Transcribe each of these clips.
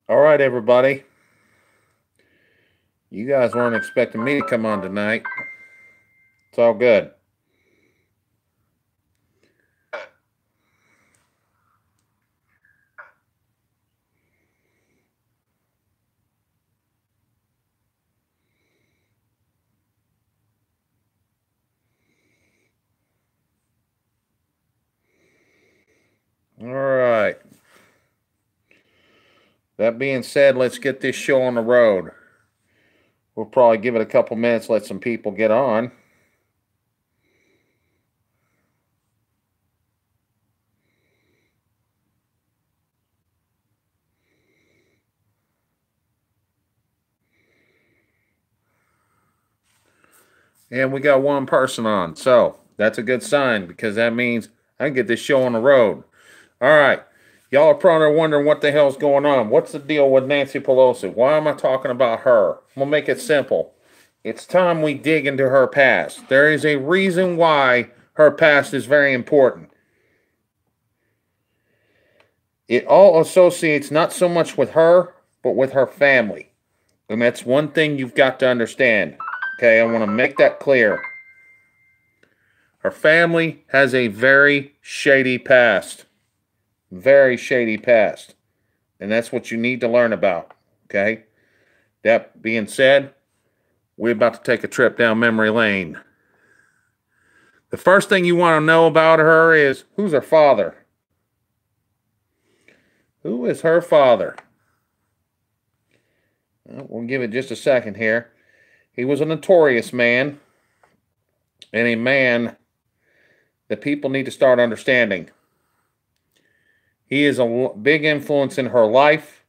All right, everybody. You guys weren't expecting me to come on tonight. It's all good. All right. That being said, let's get this show on the road. We'll probably give it a couple minutes, let some people get on. And we got one person on. So that's a good sign because that means I can get this show on the road. All right. Y'all are probably wondering what the hell's going on. What's the deal with Nancy Pelosi? Why am I talking about her? We'll make it simple. It's time we dig into her past. There is a reason why her past is very important. It all associates not so much with her, but with her family. And that's one thing you've got to understand. Okay, I want to make that clear. Her family has a very shady past. Very shady past. And that's what you need to learn about. Okay? That being said, we're about to take a trip down memory lane. The first thing you want to know about her is who's her father? Who is her father? Well, we'll give it just a second here. He was a notorious man, and a man that people need to start understanding. He is a big influence in her life,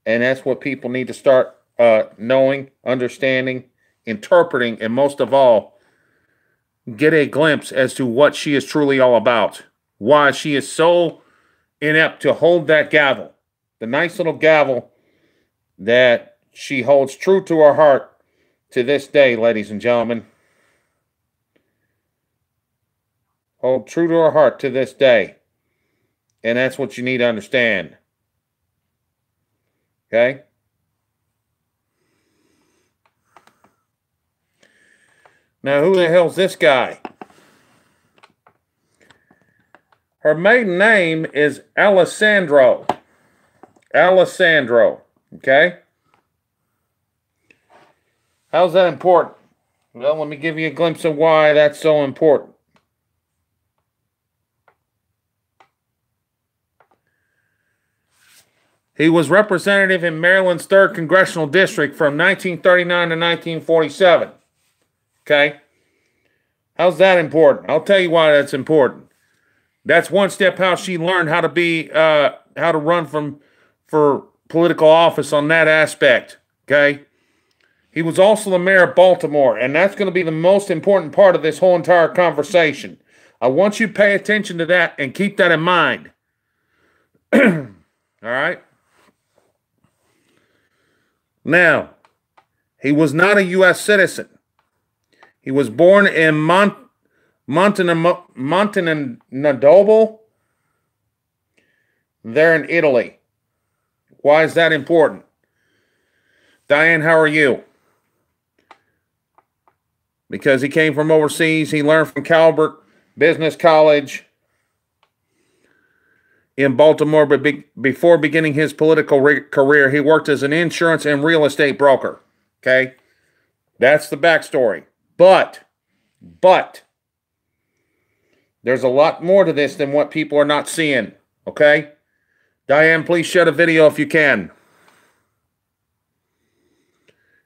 and that's what people need to start knowing, understanding, interpreting, and most of all, get a glimpse as to what she is truly all about. Why she is so inept to hold that gavel, the nice little gavel that she holds true to her heart to this day, ladies and gentlemen. Hold true to her heart to this day. And that's what you need to understand. Okay? Now, who the hell's this guy? Her maiden name is Alessandro. Alessandro. Okay? How's that important? Well, let me give you a glimpse of why that's so important. He was representative in Maryland's 3rd Congressional District from 1939 to 1947. Okay? How's that important? I'll tell you why that's important. That's one step how she learned how to run for political office on that aspect. Okay? He was also the mayor of Baltimore, and that's going to be the most important part of this whole entire conversation. I want you to pay attention to that and keep that in mind. All right? Now, he was not a U.S. citizen. He was born in Montenadobo, there in Italy. Why is that important? Diane, how are you? Because he came from overseas. He learned from Calvert Business College in Baltimore, but before beginning his political career, he worked as an insurance and real estate broker. Okay? That's the backstory. But, there's a lot more to this than what people are not seeing. Okay? Diane, please share the video if you can.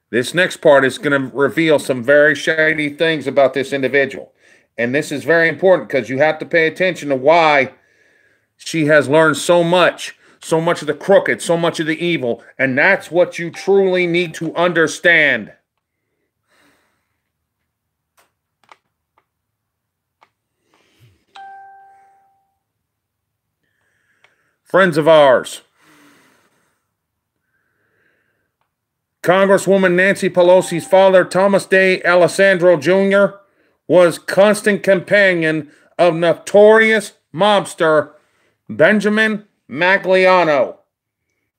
This next part is going to reveal some very shady things about this individual. And this is very important because you have to pay attention to why she has learned so much of the crooked, so much of the evil. And that's what you truly need to understand. Friends of ours. Congresswoman Nancy Pelosi's father, Thomas Day Alessandro Jr., was constant companion of notorious mobster Benjamin Magliano.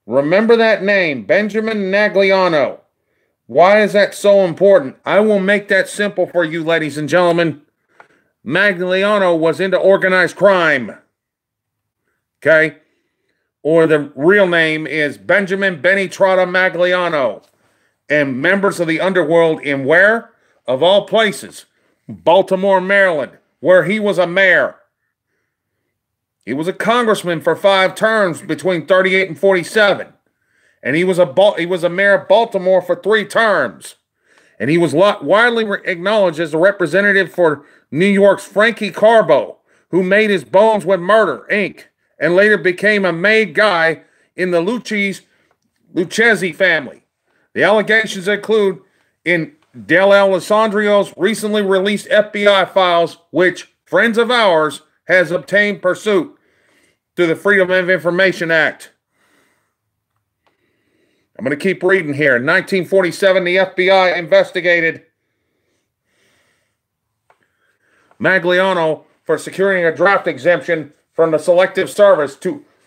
Remember that name, Benjamin Nagliano. Why is that so important? I will make that simple for you, ladies and gentlemen. Magliano was into organized crime. Okay? Or the real name is Benjamin Benny Trotta Magliano. And members of the underworld in where? Of all places, Baltimore, Maryland, where he was a mayor. He was a congressman for 5 terms between 38 and 47. And he was a mayor of Baltimore for 3 terms. And he was widely acknowledged as a representative for New York's Frankie Carbo, who made his bones with Murder, Inc., and later became a made guy in the Lucchese family. The allegations include in Del Alessandrio's recently released FBI files, which friends of ours has obtained pursuit through the Freedom of Information Act. I'm going to keep reading here. In 1947, the FBI investigated Magliano for securing a draft exemption from the Selective Service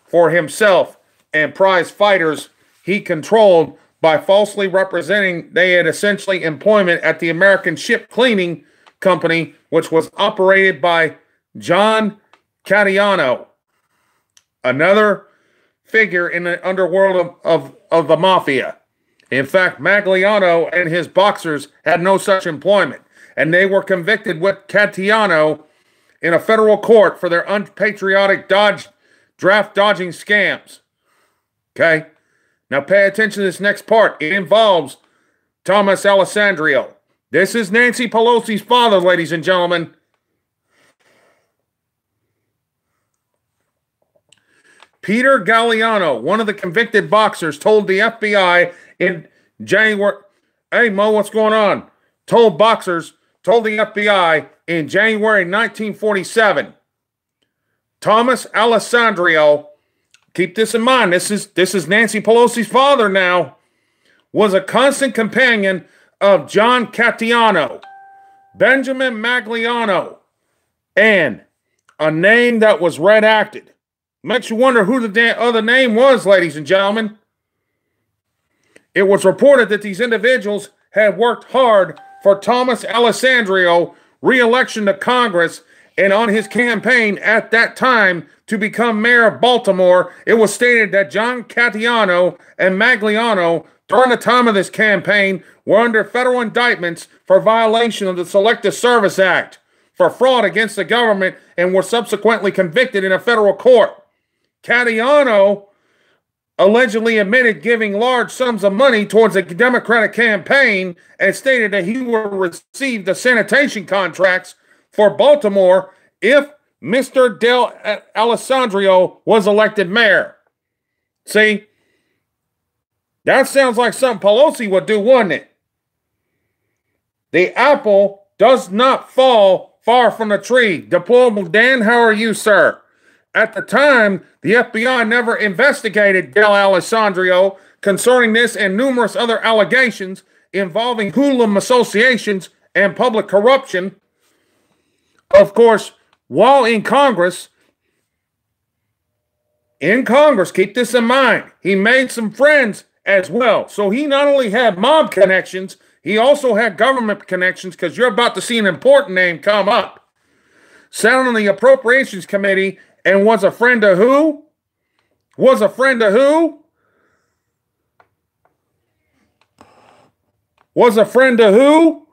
for himself and prize fighters he controlled by falsely representing they had essentially employment at the American Ship Cleaning Company, which was operated by John Cattiano, another figure in the underworld of the mafia. In fact, Magliano and his boxers had no such employment, and they were convicted with Cattiano in a federal court for their unpatriotic draft dodging scams. Okay? Now pay attention to this next part. It involves Thomas Alessandro. This is Nancy Pelosi's father, ladies and gentlemen. Peter Galliano, one of the convicted boxers, told the FBI in January, hey Mo, what's going on? Told the FBI in January 1947. Thomas Alessandro, keep this in mind, this is Nancy Pelosi's father now, was a constant companion of John Cattiano, Benjamin Magliano, and a name that was redacted. Makes you wonder who the other name was, ladies and gentlemen. It was reported that these individuals had worked hard for Thomas Alessandro re-election to Congress, and on his campaign at that time to become mayor of Baltimore, it was stated that John Cattiano and Magliano, during the time of this campaign, were under federal indictments for violation of the Selective Service Act for fraud against the government and were subsequently convicted in a federal court. Cattiano allegedly admitted giving large sums of money towards a Democratic campaign and stated that he would receive the sanitation contracts for Baltimore if Mr. Del Alessandro was elected mayor. See, that sounds like something Pelosi would do, wouldn't it? The apple does not fall far from the tree. Deplorable Dan, how are you, sir? At the time, the FBI never investigated Del Alessandro concerning this and numerous other allegations involving hoodlum associations and public corruption. Of course, while in Congress, keep this in mind, he made some friends as well. So he not only had mob connections, he also had government connections, because you're about to see an important name come up. Sat on the Appropriations Committee and was a friend of who? Was a friend of who? Was a friend of who?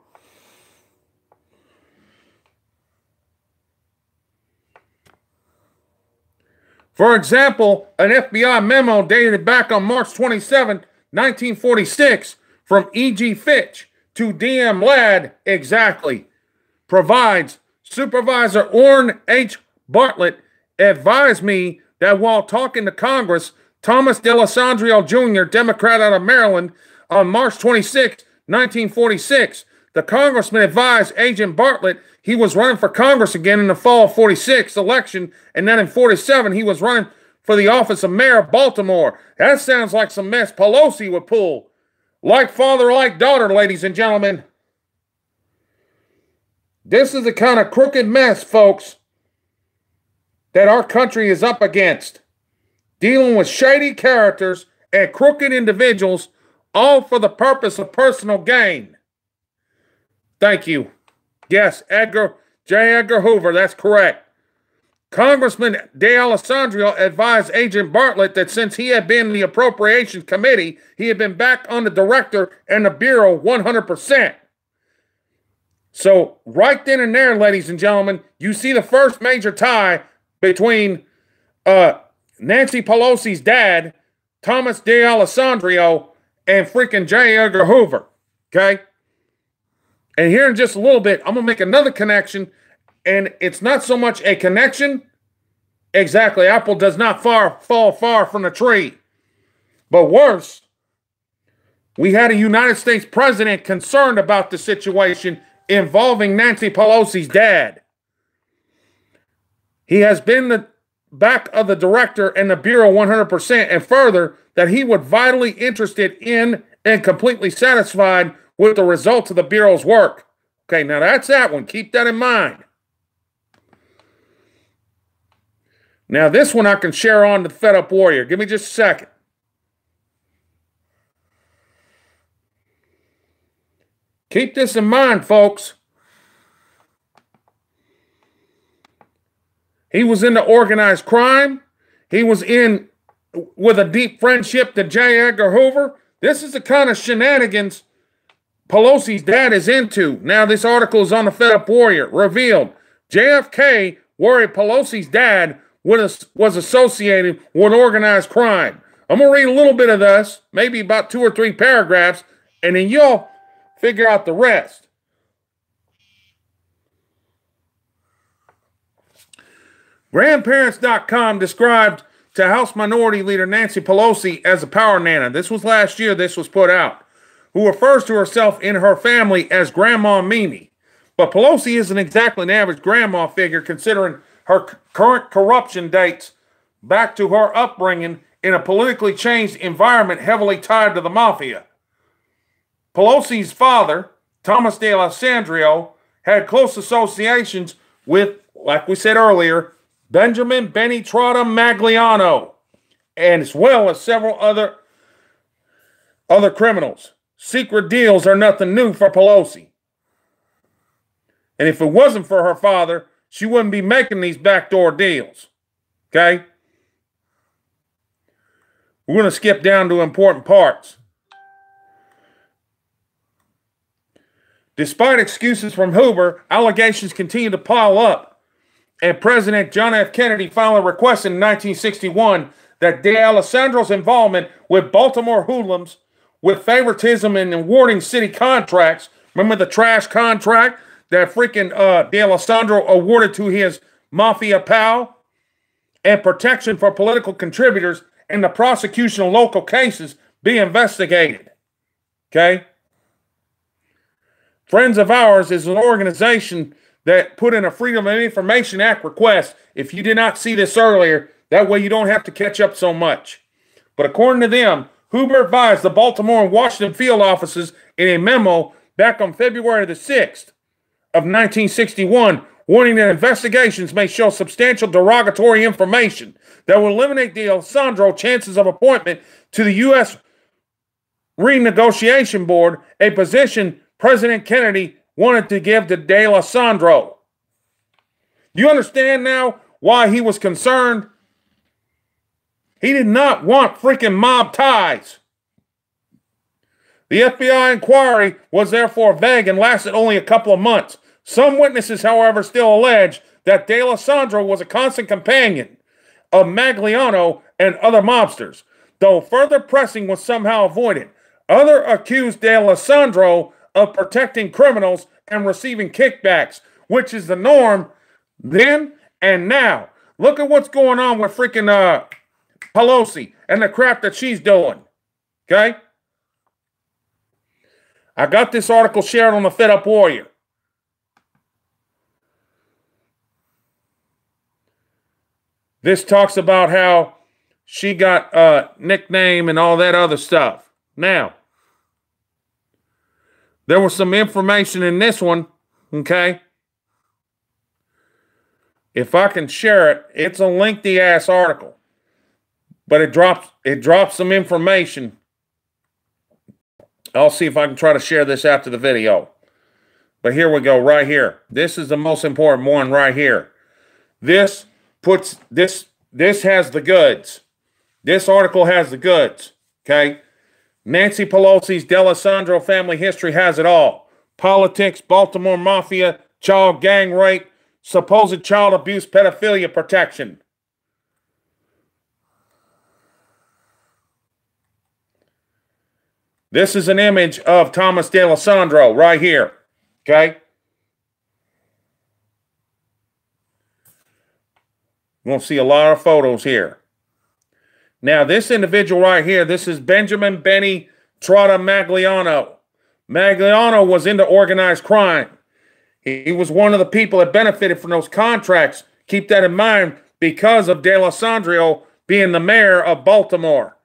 For example, an FBI memo dated back on March 27, 1946, from E.G. Fitch to D.M. Ladd exactly, provides Supervisor Orrin H. Bartlett advised me that while talking to Congress, Thomas D'Alessandro Jr., Democrat out of Maryland, on March 26, 1946, the congressman advised Agent Bartlett he was running for Congress again in the fall of 46 election, and then in 47 he was running for the office of mayor of Baltimore. That sounds like some mess Pelosi would pull. Like father, like daughter, ladies and gentlemen. This is the kind of crooked mess, folks, that our country is up against. Dealing with shady characters and crooked individuals, all for the purpose of personal gain. Thank you. Yes, J. Edgar Hoover, that's correct. Congressman D'Alessandro advised Agent Bartlett that since he had been in the Appropriations Committee, he had been back on the director and the Bureau 100%. So right then and there, ladies and gentlemen, you see the first major tie between Nancy Pelosi's dad, Thomas D'Alessandro, and freaking J. Edgar Hoover. Okay? And here in just a little bit, I'm going to make another connection. And it's not so much a connection. Exactly. Apple does not fall far from the tree. But worse, we had a United States president concerned about the situation involving Nancy Pelosi's dad. He has been the back of the director and the Bureau 100%, and further, that he was vitally interested in and completely satisfied with the results of the Bureau's work. Okay, now that's that one. Keep that in mind. Now, this one I can share on the Fed Up Warrior. Give me just a second. Keep this in mind, folks. He was into organized crime. He was in with a deep friendship to J. Edgar Hoover. This is the kind of shenanigans Pelosi's dad is into. Now, this article is on the Fed Up Warrior. Revealed, JFK worried Pelosi's dad was associated with organized crime. I'm going to read a little bit of this, maybe about 2 or 3 paragraphs, and then you'll figure out the rest. Grandparents.com described to House Minority Leader Nancy Pelosi as a power nana. This was last year this was put out. Who refers to herself in her family as Grandma Mimi. But Pelosi isn't exactly an average grandma figure considering her current corruption dates back to her upbringing in a politically changed environment heavily tied to the mafia. Pelosi's father, Thomas D'Alessandro, had close associations with, like we said earlier, Benjamin Benny Trotta Magliano, and as well as several other criminals. Secret deals are nothing new for Pelosi. And if it wasn't for her father, she wouldn't be making these backdoor deals. Okay? We're going to skip down to important parts. Despite excuses from Hoover, allegations continue to pile up. And President John F. Kennedy finally requested in 1961 that D'Alessandro's involvement with Baltimore hoodlums with favoritism in awarding city contracts. Remember the trash contract that freaking D'Alessandro awarded to his mafia pal? And protection for political contributors and the prosecution of local cases be investigated. Okay? Friends of Ours is an organization that put in a Freedom of Information Act request. If you did not see this earlier, that way you don't have to catch up so much. But according to them, Hoover advised the Baltimore and Washington field offices in a memo back on February the 6th of 1961, warning that investigations may show substantial derogatory information that will eliminate D'Alessandro's chances of appointment to the U.S. Renegotiation Board, a position President Kennedy wanted to give to D'Alessandro. You understand now why he was concerned? He did not want freaking mob ties. The FBI inquiry was therefore vague and lasted only a couple of months. Some witnesses, however, still allege that D'Alessandro was a constant companion of Magliano and other mobsters, though further pressing was somehow avoided. Others accused D'Alessandro of protecting criminals and receiving kickbacks, which is the norm then and now. Look at what's going on with freaking Pelosi and the crap that she's doing. Okay? I got this article shared on the Fed Up Warrior. This talks about how she got a nickname and all that other stuff. Now, there was some information in this one, okay? If I can share it, it's a lengthy-ass article. but it drops some information. I'll see if I can try to share this after the video. But here we go, right here. This is the most important one right here. This has the goods. This article has the goods, okay? Nancy Pelosi's D'Alessandro family history has it all. Politics, Baltimore Mafia, child gang rape, supposed child abuse, pedophilia protection. This is an image of Thomas D'Alessandro right here, okay? You're going to see a lot of photos here. Now, this individual right here, this is Benjamin Benny Trotta Magliano. Magliano was into organized crime. He was one of the people that benefited from those contracts. Keep that in mind because of D'Alessandro being the mayor of Baltimore.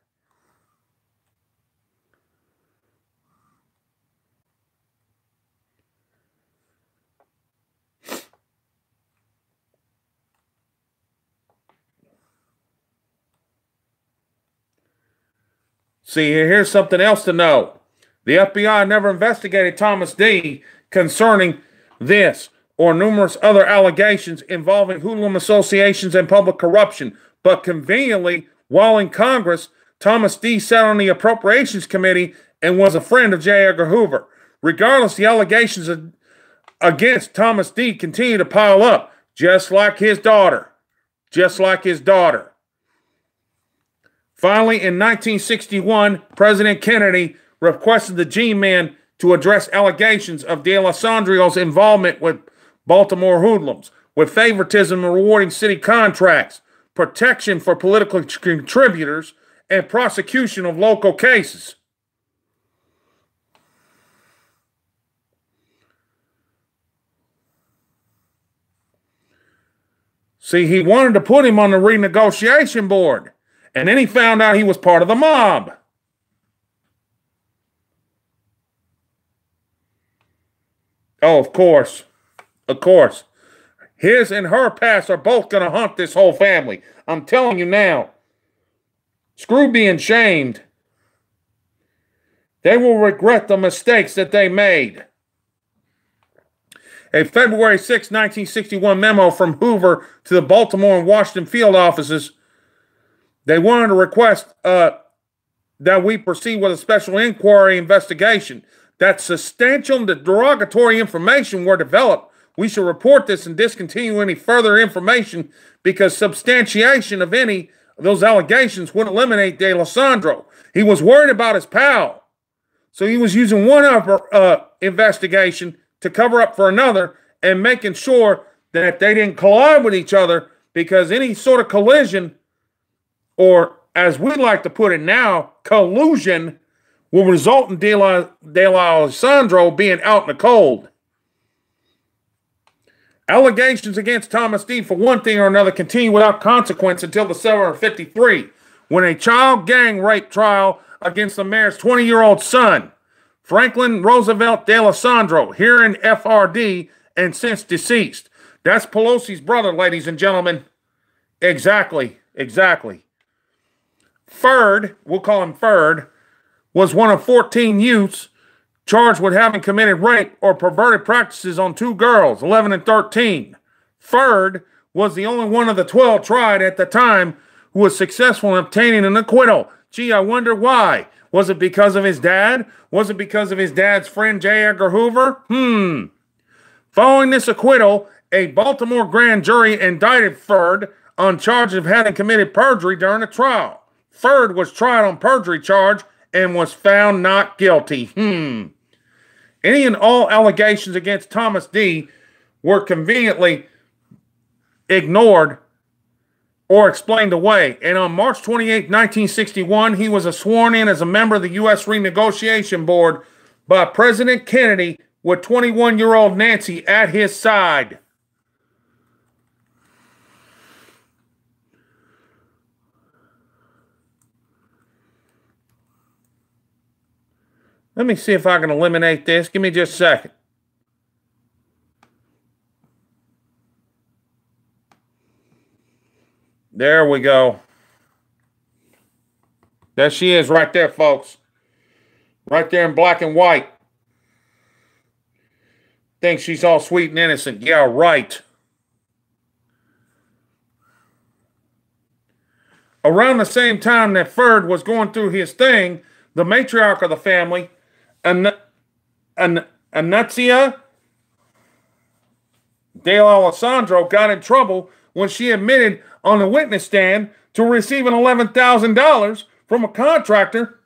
See, here's something else to know. The FBI never investigated Thomas D. concerning this or numerous other allegations involving hoodlum associations and public corruption. But conveniently, while in Congress, Thomas D. sat on the Appropriations Committee and was a friend of J.Edgar Hoover. Regardless, the allegations against Thomas D. continue to pile up, just like his daughter. Just like his daughter. Finally, in 1961, President Kennedy requested the G-Men to address allegations of D'Alessandro's involvement with Baltimore hoodlums, with favoritism in rewarding city contracts, protection for political contributors, and prosecution of local cases. See, he wanted to put him on the renegotiation board. And then he found out he was part of the mob. Oh, of course. Of course. His and her past are both going to haunt this whole family. I'm telling you now. Screw being shamed. They will regret the mistakes that they made. A February 6, 1961 memo from Hoover to the Baltimore and Washington field offices. They wanted to request that we proceed with a special inquiry investigation. That substantial derogatory information were developed. We should report this and discontinue any further information because substantiation of any of those allegations would eliminate D'Alessandro. He was worried about his pal. So he was using one investigation to cover up for another and making sure that they didn't collide with each other because any sort of collision, or as we like to put it now, collusion, will result in D'Alessandro being out in the cold. Allegations against Thomas D. for one thing or another continue without consequence until the summer of '53, when a child gang rape trial against the mayor's 20-year-old son, Franklin Roosevelt D'Alessandro, here in FRD and since deceased. That's Pelosi's brother, ladies and gentlemen. Exactly. Ferd, we'll call him Ferd, was one of 14 youths charged with having committed rape or perverted practices on 2 girls, 11 and 13. Ferd was the only one of the 12 tried at the time who was successful in obtaining an acquittal. Gee, I wonder why. Was it because of his dad? Was it because of his dad's friend J.Edgar Hoover? Following this acquittal, a Baltimore grand jury indicted Ferd on charges of having committed perjury during the trial. Ferd was tried on perjury charge and was found not guilty. Any and all allegations against Thomas D. were conveniently ignored or explained away. And on March 28, 1961, he was sworn in as a member of the U.S. Renegotiation Board by President Kennedy with 21-year-old Nancy at his side. Let me see if I can eliminate this. Give me just a second. There we go. There she is right there, folks. Right there in black and white. Thinks she's all sweet and innocent. Yeah, right. Around the same time that Ferd was going through his thing, the matriarch of the family, Anazia de Alessandro, got in trouble when she admitted on the witness stand to receiving $11,000 from a contractor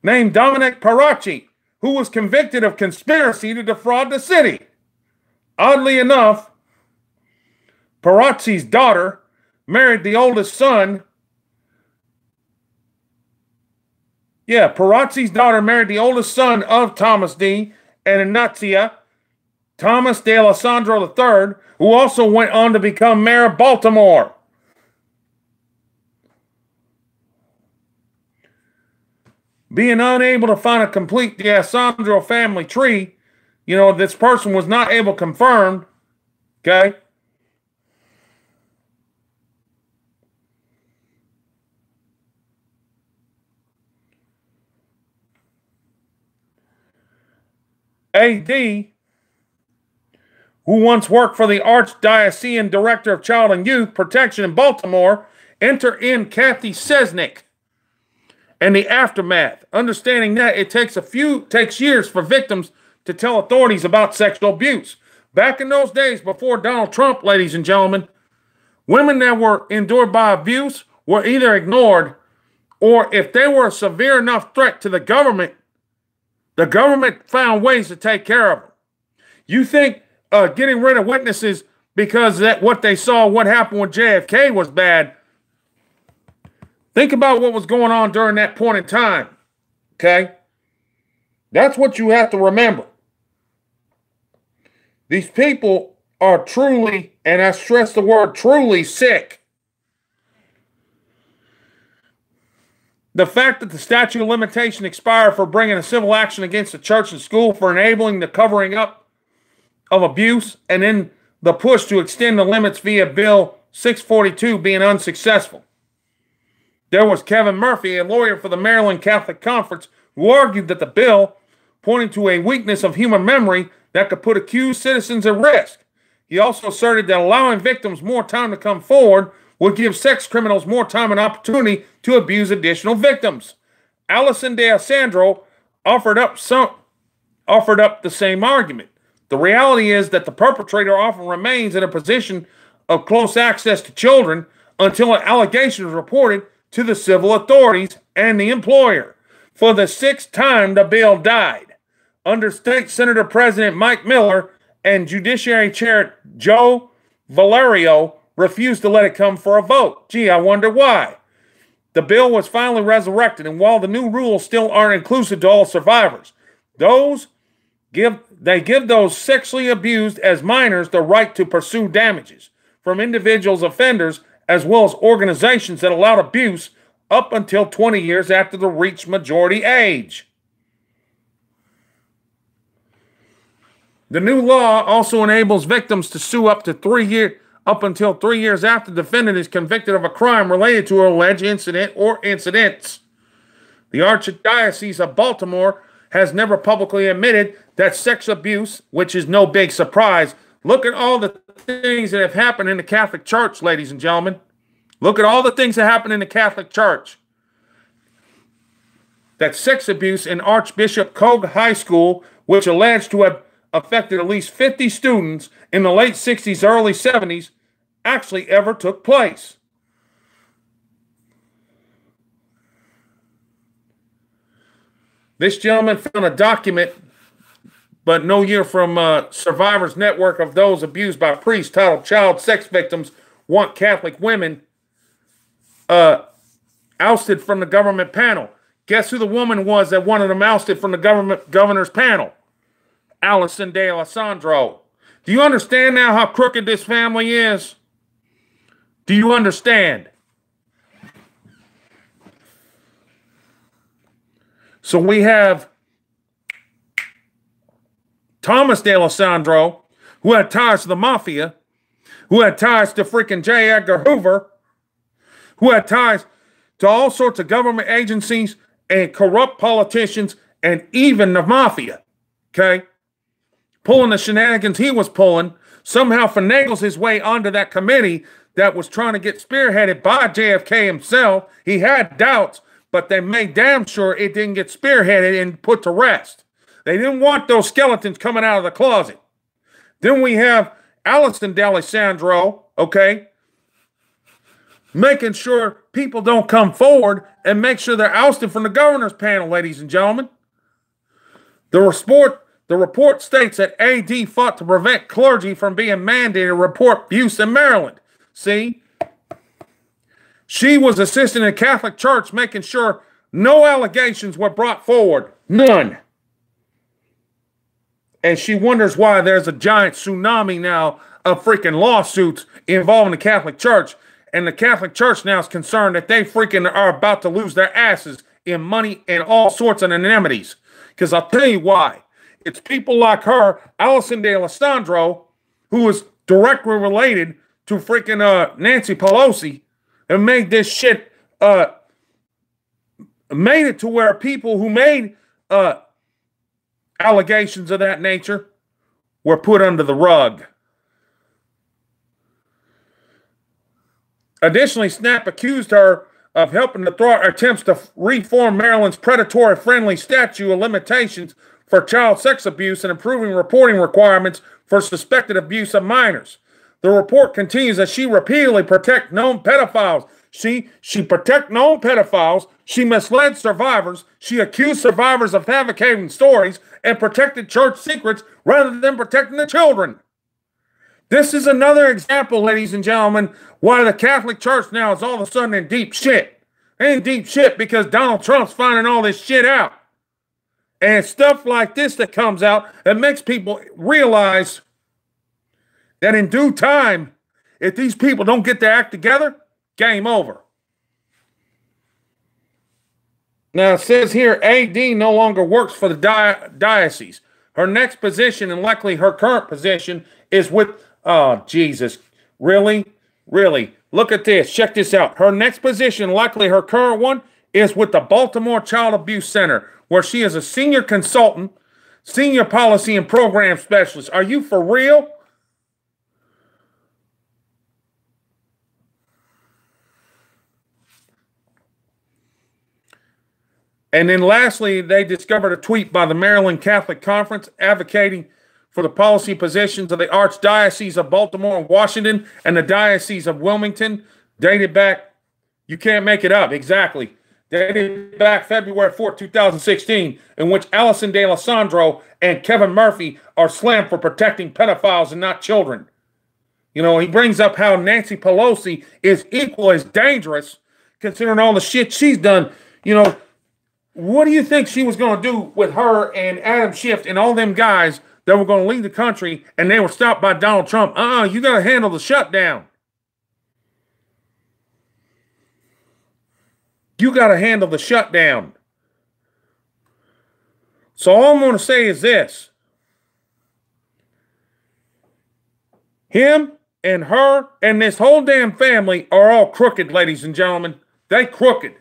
named Dominic Paracci, who was convicted of conspiracy to defraud the city. Oddly enough, Paracci's daughter married the oldest son. Yeah, Paracci's daughter married the oldest son of Thomas D. and Anazia, Thomas de Alessandro III, who also went on to become mayor of Baltimore. Being unable to find a complete De Alessandro family tree, this person was not able to confirm, okay? A.D., who once worked for the Archdiocesan Director of Child and Youth Protection in Baltimore, enter in Kathy Sesnick and the aftermath, understanding that it takes years for victims to tell authorities about sexual abuse. Back in those days, before Donald Trump, ladies and gentlemen, women that were endured by abuse were either ignored, or if they were a severe enough threat to the government found ways to take care of them. You think getting rid of witnesses because that what they saw, what happened with JFK was bad. Think about what was going on during that point in time, okay? That's what you have to remember. These people are truly, and I stress the word truly, sick. The fact that the statute of limitation expired for bringing a civil action against the church and school for enabling the covering up of abuse, and then the push to extend the limits via Bill 642 being unsuccessful. There was Kevin Murphy, a lawyer for the Maryland Catholic Conference, who argued that the bill, pointing to a weakness of human memory that could put accused citizens at risk. He also asserted that allowing victims more time to come forward would give sex criminals more time and opportunity to abuse additional victims. Allison de Alessandro offered up the same argument. The reality is that the perpetrator often remains in a position of close access to children until an allegation is reported to the civil authorities and the employer. For the sixth time, the bill died. Under State Senator President Mike Miller and Judiciary Chair Joe Valerio refused to let it come for a vote. Gee, I wonder why. The bill was finally resurrected, and while the new rules still aren't inclusive to all survivors, they give those sexually abused as minors the right to pursue damages from individuals offenders as well as organizations that allowed abuse up until 20 years after the reached majority age. The new law also enables victims to sue up until 3 years after the defendant is convicted of a crime related to an alleged incident or incidents. The Archdiocese of Baltimore has never publicly admitted that sex abuse, which is no big surprise. Look at all the things that have happened in the Catholic Church, ladies and gentlemen. Look at all the things that happen in the Catholic Church. That sex abuse in Archbishop Koch High School, which alleged to have affected at least 50 students in the late 60s, early 70s, actually ever took place. This gentleman found a document, but no year from Survivors Network of those abused by priests, titled Child Sex Victims Want Catholic Women ousted from the government panel. Guess who the woman was that wanted them ousted from the governor's panel? Allison de Alessandro. Do you understand now how crooked this family is? Do you understand? So we have Thomas de Alessandro, who had ties to the mafia, who had ties to freaking J. Edgar Hoover, who had ties to all sorts of government agencies and corrupt politicians and even the mafia, okay? Pulling the shenanigans he was pulling, somehow finagles his way onto that committee that was trying to get spearheaded by JFK himself. He had doubts, but they made damn sure it didn't get spearheaded and put to rest. They didn't want those skeletons coming out of the closet. Then we have Allison D'Alessandro, okay, making sure people don't come forward and make sure they're ousted from the governor's panel, ladies and gentlemen. The report states that AD fought to prevent clergy from being mandated to report abuse in Maryland. See? She was assisting the Catholic Church, making sure no allegations were brought forward. None. And she wonders why there's a giant tsunami now of freaking lawsuits involving the Catholic Church. And the Catholic Church now is concerned that they freaking are about to lose their asses in money and all sorts of anonymity. Because I'll tell you why. It's people like her, Allison D'Alessandro, who is directly related to freaking Nancy Pelosi, and made this shit, made it to where people who made allegations of that nature were put under the rug. Additionally, Snap accused her of helping to thwart attempts to reform Maryland's predatory-friendly statute of limitations for child sex abuse and improving reporting requirements for suspected abuse of minors. The report continues that she repeatedly protected known pedophiles. She protected known pedophiles. She misled survivors. She accused survivors of fabricating stories and protected church secrets rather than protecting the children. This is another example, ladies and gentlemen, why the Catholic Church now is all of a sudden in deep shit. They're in deep shit because Donald Trump's finding all this shit out. And stuff like this that comes out that makes people realize that in due time, if these people don't get their act together, game over. Now, it says here, AD no longer works for the diocese. Her next position, and likely her current position, is with, oh, Jesus, really? Really? Look at this. Check this out. Her next position, likely her current one, is with the Baltimore Child Abuse Center, where she is a senior consultant, senior policy and program specialist. Are you for real? And then lastly, they discovered a tweet by the Maryland Catholic Conference advocating for the policy positions of the Archdiocese of Baltimore and Washington and the Diocese of Wilmington, dated back, you can't make it up, exactly, dated back February 4, 2016, in which Allison D'Alessandro and Kevin Murphy are slammed for protecting pedophiles and not children. You know, he brings up how Nancy Pelosi is equal as dangerous, considering all the shit she's done. You know, what do you think she was going to do with her and Adam Schiff and all them guys that were going to leave the country and they were stopped by Donald Trump? You got to handle the shutdown. You got to handle the shutdown. So all I'm going to say is this. Him and her and this whole damn family are all crooked, ladies and gentlemen. They crooked.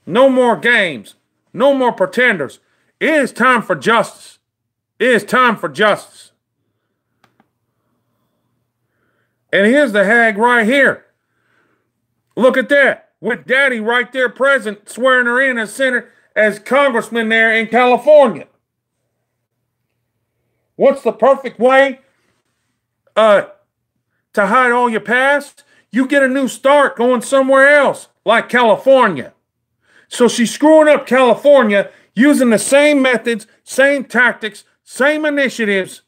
No more games. No more pretenders. It is time for justice. It is time for justice. And here's the hag right here. Look at that. With Daddy right there present, swearing her in as congressman there in California. What's the perfect way to hide all your past? You get a new start going somewhere else, like California. So she's screwing up California using the same methods, same tactics, same initiatives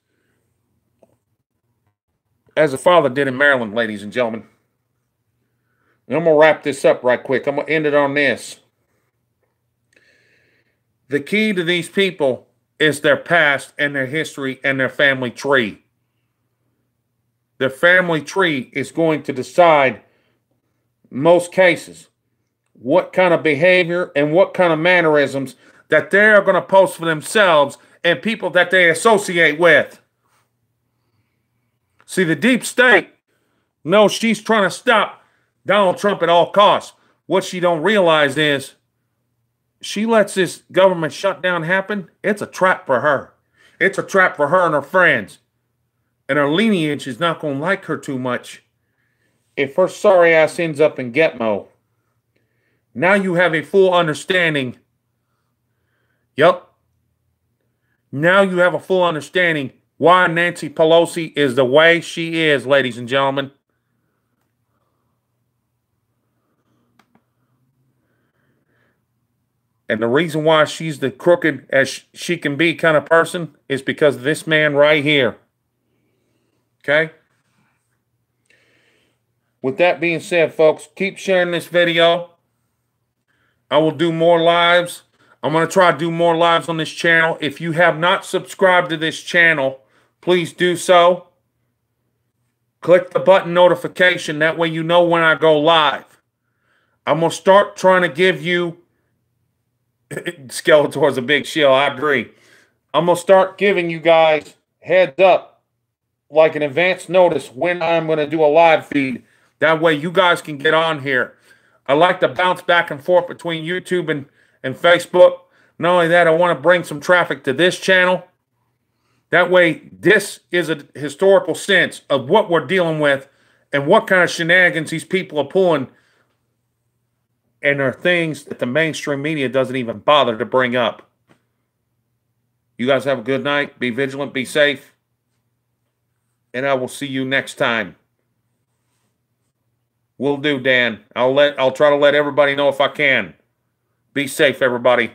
as the father did in Maryland, ladies and gentlemen. And I'm going to wrap this up right quick. I'm going to end it on this. The key to these people is their past and their history and their family tree. Their family tree is going to decide, in most cases, what kind of behavior and what kind of mannerisms that they're going to post for themselves and people that they associate with. See, the deep state knows she's trying to stop Donald Trump at all costs. What she don't realize is she lets this government shutdown happen. It's a trap for her. It's a trap for her and her friends. And her lineage is not going to like her too much if her sorry ass ends up in Gitmo. Now you have a full understanding. Yep. Now you have a full understanding why Nancy Pelosi is the way she is, ladies and gentlemen. And the reason why she's the crooked as she can be kind of person is because of this man right here. Okay? With that being said, folks, keep sharing this video. I will do more lives. I'm going to try to do more lives on this channel. If you have not subscribed to this channel, please do so. Click the button notification. That way you know when I go live. I'm going to start trying to give you... Skeletor's a big shield, I agree. I'm going to start giving you guys heads up, like an advance notice when I'm going to do a live feed. That way you guys can get on here. I like to bounce back and forth between YouTube and Facebook. Not only that, I want to bring some traffic to this channel. That way, this is a historical sense of what we're dealing with and what kind of shenanigans these people are pulling. And there are things that the mainstream media doesn't even bother to bring up. You guys have a good night. Be vigilant. Be safe. And I will see you next time. Will do, Dan. I'll try to let everybody know if I can. Be safe, everybody.